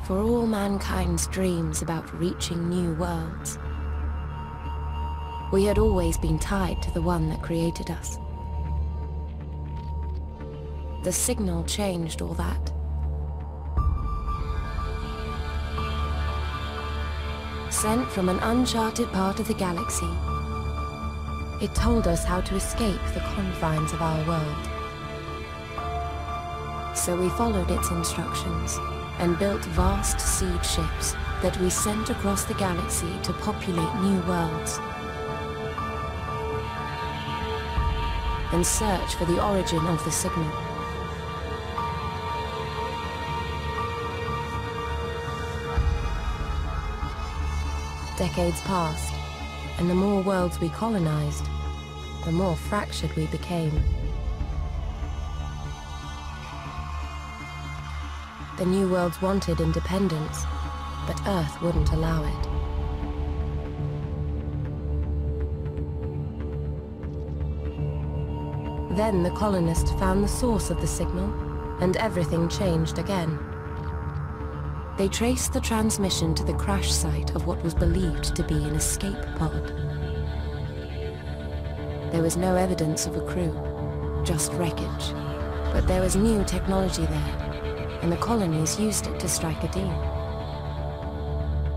For all mankind's dreams about reaching new worlds, we had always been tied to the one that created us. The signal changed all that. Sent from an uncharted part of the galaxy, it told us how to escape the confines of our world. So we followed its instructions and built vast siege ships that we sent across the galaxy to populate new worlds and search for the origin of the signal. Decades passed, and the more worlds we colonized, the more fractured we became. The new worlds wanted independence, but Earth wouldn't allow it. Then the colonists found the source of the signal, and everything changed again. They traced the transmission to the crash site of what was believed to be an escape pod. There was no evidence of a crew, just wreckage. But there was new technology there, and the colonies used it to strike a deal.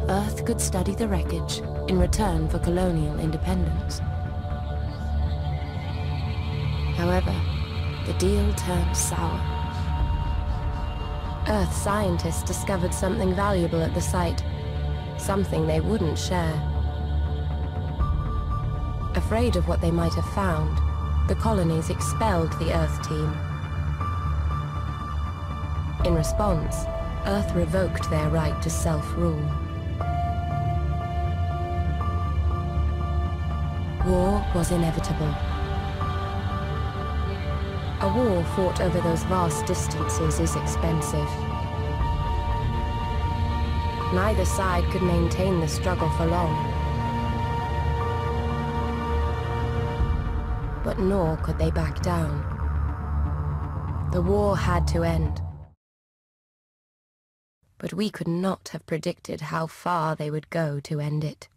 Earth could study the wreckage in return for colonial independence. However, the deal turned sour. Earth scientists discovered something valuable at the site, something they wouldn't share. Afraid of what they might have found, the colonies expelled the Earth team. In response, Earth revoked their right to self-rule. War was inevitable. A war fought over those vast distances is expensive. Neither side could maintain the struggle for long. But nor could they back down. The war had to end. But we could not have predicted how far they would go to end it.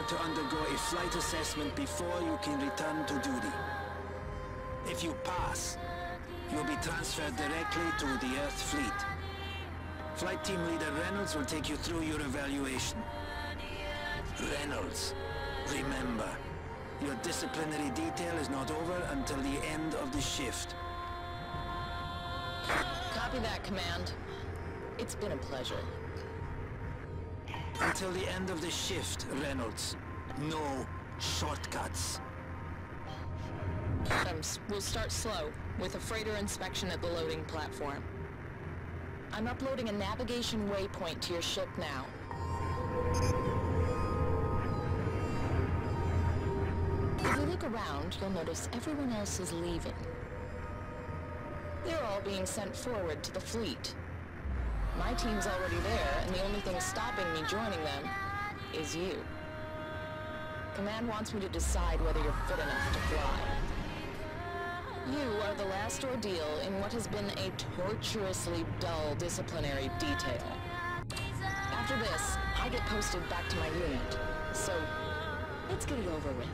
To undergo a flight assessment before you can return to duty. If you pass, you'll be transferred directly to the Earth fleet. Flight team leader Reynolds will take you through your evaluation. Reynolds, remember, your disciplinary detail is not over until the end of the shift. Copy that, Command. It's been a pleasure. Until the end of the shift, Reynolds. No shortcuts. Adams, we'll start slow, with a freighter inspection at the loading platform. I'm uploading a navigation waypoint to your ship now. If you look around, you'll notice everyone else is leaving. They're all being sent forward to the fleet. My team's already there, and the only thing stopping me joining them is you. Command wants me to decide whether you're fit enough to fly. You are the last ordeal in what has been a torturously dull disciplinary detail. After this, I get posted back to my unit. So, let's get it over with.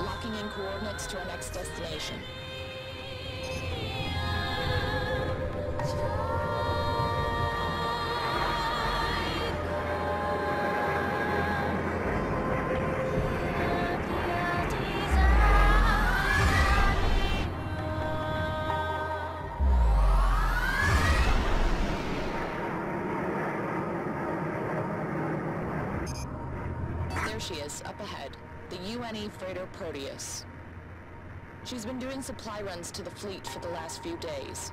Locking in coordinates to our next destination. There she is, up ahead. The UNE freighter Proteus. She's been doing supply runs to the fleet for the last few days.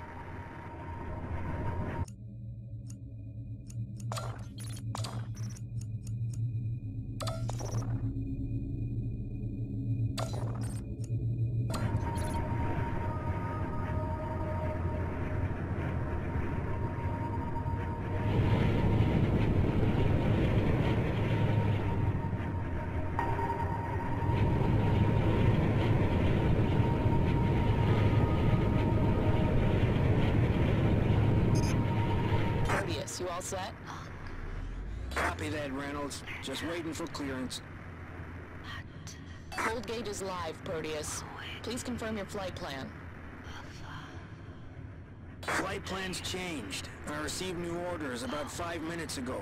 You all set? Copy that, Reynolds. Just waiting for clearance. Cold gauge is live, Proteus. Please confirm your flight plan. Flight plan's changed. I received new orders about 5 minutes ago.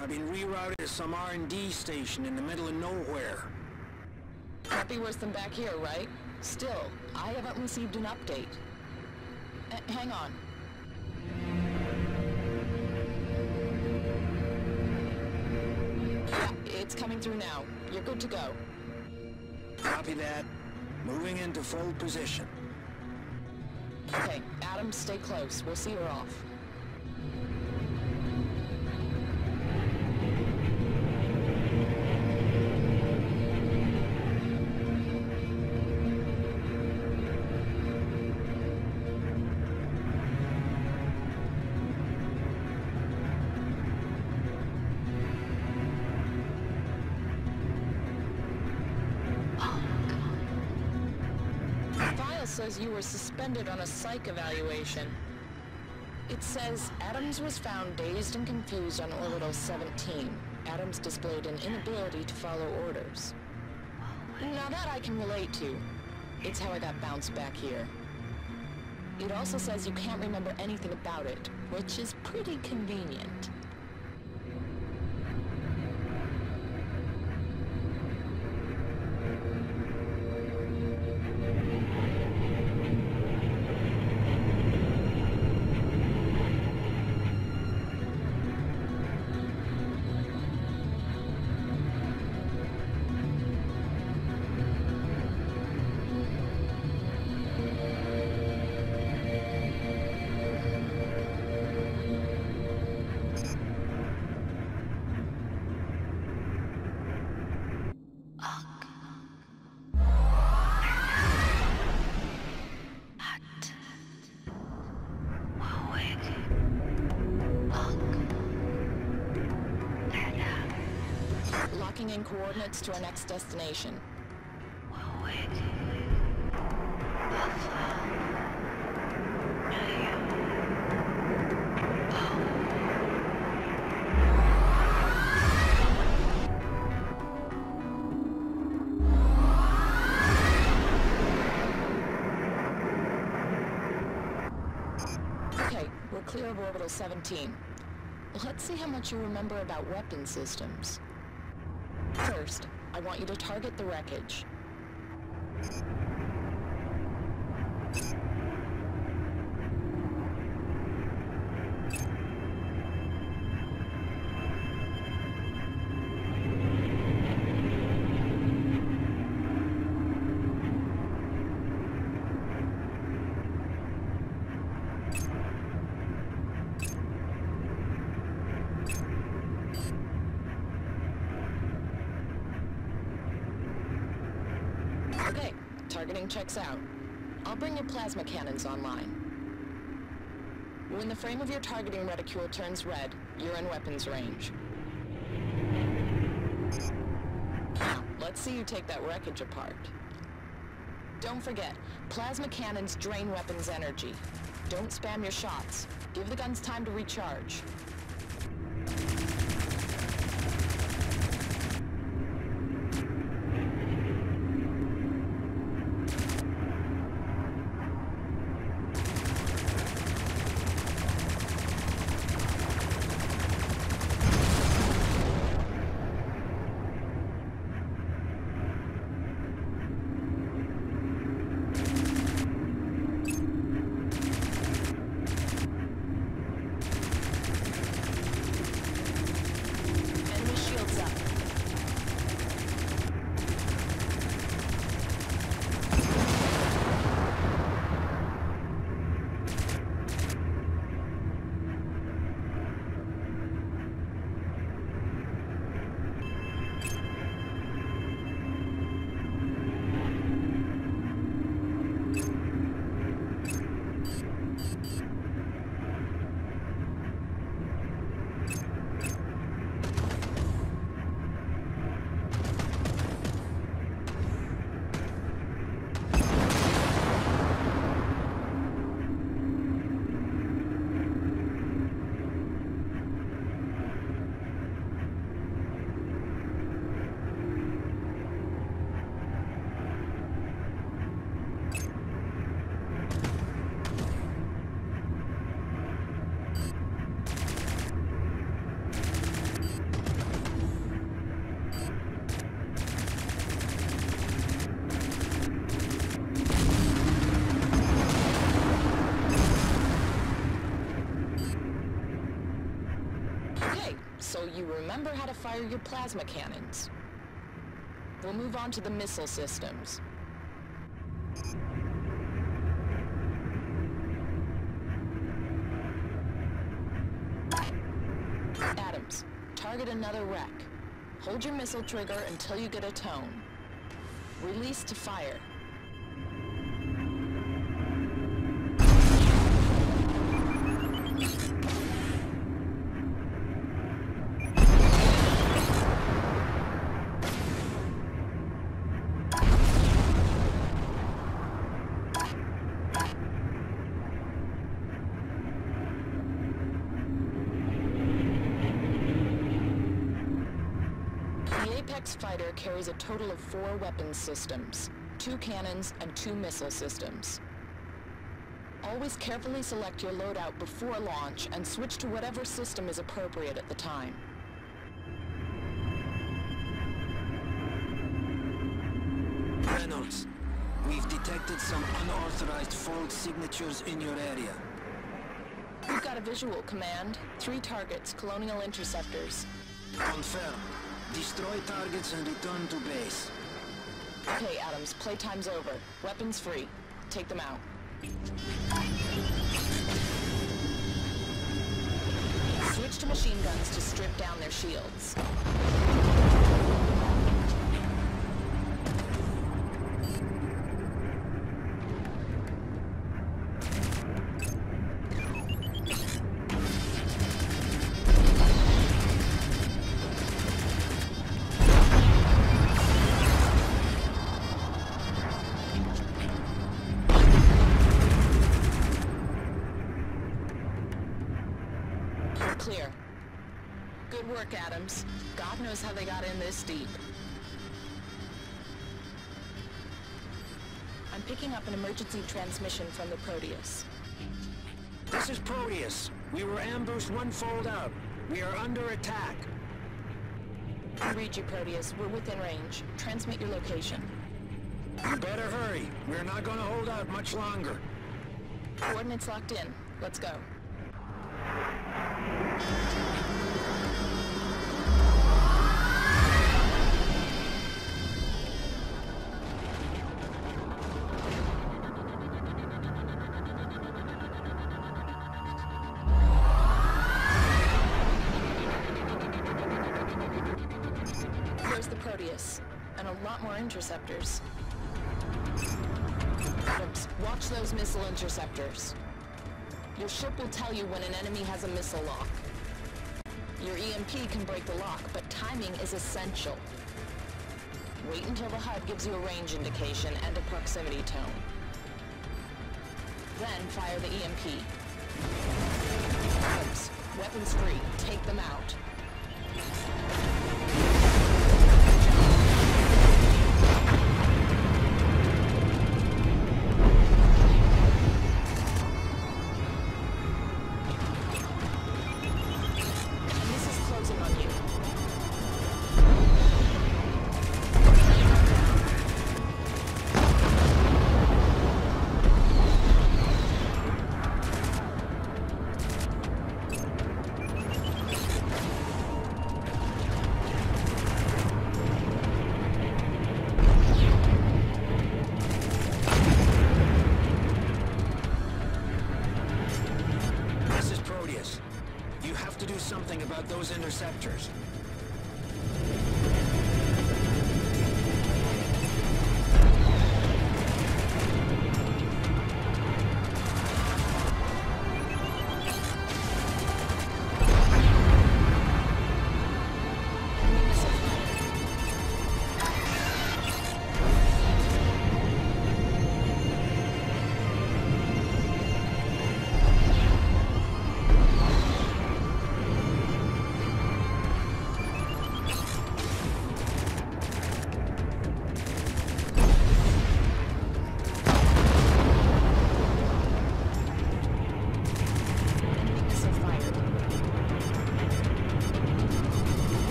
I've been rerouted to some R&D station in the middle of nowhere. Can't be worse than back here, right? Still, I haven't received an update. Hang on. Yeah, it's coming through now. You're good to go. Copy that. Moving into full position. Okay, Adam, stay close. We'll see her off. Says you were suspended on a psych evaluation. It says Adams was found dazed and confused on orbital 17. Adams displayed an inability to follow orders. Now that I can relate to. It's how I got bounced back here. It also says you can't remember anything about it, which is pretty convenient. Locking in coordinates to our next destination. Okay, we're clear of orbital 17. Let's see how much you remember about weapon systems. First, I want you to target the wreckage. Okay, targeting checks out. I'll bring your plasma cannons online. When the frame of your targeting reticule turns red, You're in weapons range. Now, let's see you take that wreckage apart. Don't forget, plasma cannons drain weapons energy. Don't spam your shots. Give the guns time to recharge. So you remember how to fire your plasma cannons. We'll move on to the missile systems. Adams, target another wreck. Hold your missile trigger until you get a tone. Release to fire. Fighter carries a total of 4 weapons systems, 2 cannons and 2 missile systems. Always carefully select your loadout before launch and switch to whatever system is appropriate at the time. Reynolds, we've detected some unauthorized fault signatures in your area. We've got a visual, Command. 3 targets, Colonial Interceptors. Confirm. Destroy targets and return to base. Okay, Adams, playtime's over. Weapons free. Take them out. Switch to machine guns to strip down their shields. Clear. Good work, Adams. God knows how they got in this deep. I'm picking up an emergency transmission from the Proteus. This is Proteus. We were ambushed 1 fold out. We are under attack. I read you, Proteus. We're within range. Transmit your location. You better hurry. We're not gonna hold out much longer. Coordinates locked in. Let's go. There's the Proteus, and a lot more interceptors. Adams, watch those missile interceptors. Your ship will tell you when an enemy has a missile lock. EMP can break the lock, but timing is essential. Wait until the HUD gives you a range indication and a proximity tone. Then fire the EMP. Adams, weapons free. Take them out. Something about those interceptors.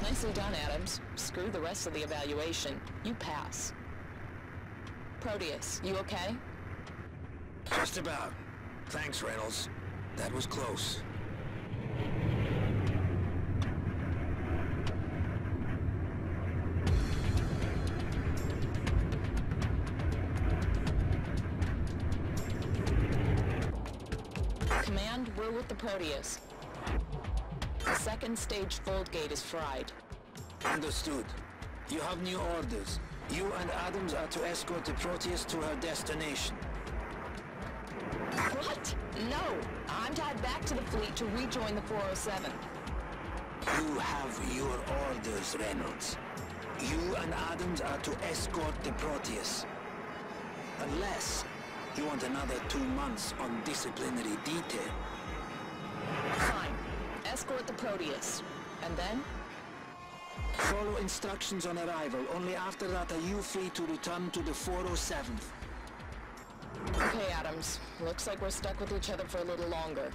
Nicely done, Adams. Screw the rest of the evaluation. You pass. Proteus, you okay? Just about. Thanks, Reynolds. That was close. Command, we're with the Proteus. The second stage fold gate is fried. Understood. You have new orders. You and Adams are to escort the Proteus to her destination. What? No! I'm tied back to the fleet to rejoin the 407. You have your orders, Reynolds. You and Adams are to escort the Proteus. Unless you want another 2 months on disciplinary detail. Fine. Escort the Proteus. And then? Follow instructions on arrival. Only after that are you free to return to the 407th. Okay, Adams. Looks like we're stuck with each other for a little longer.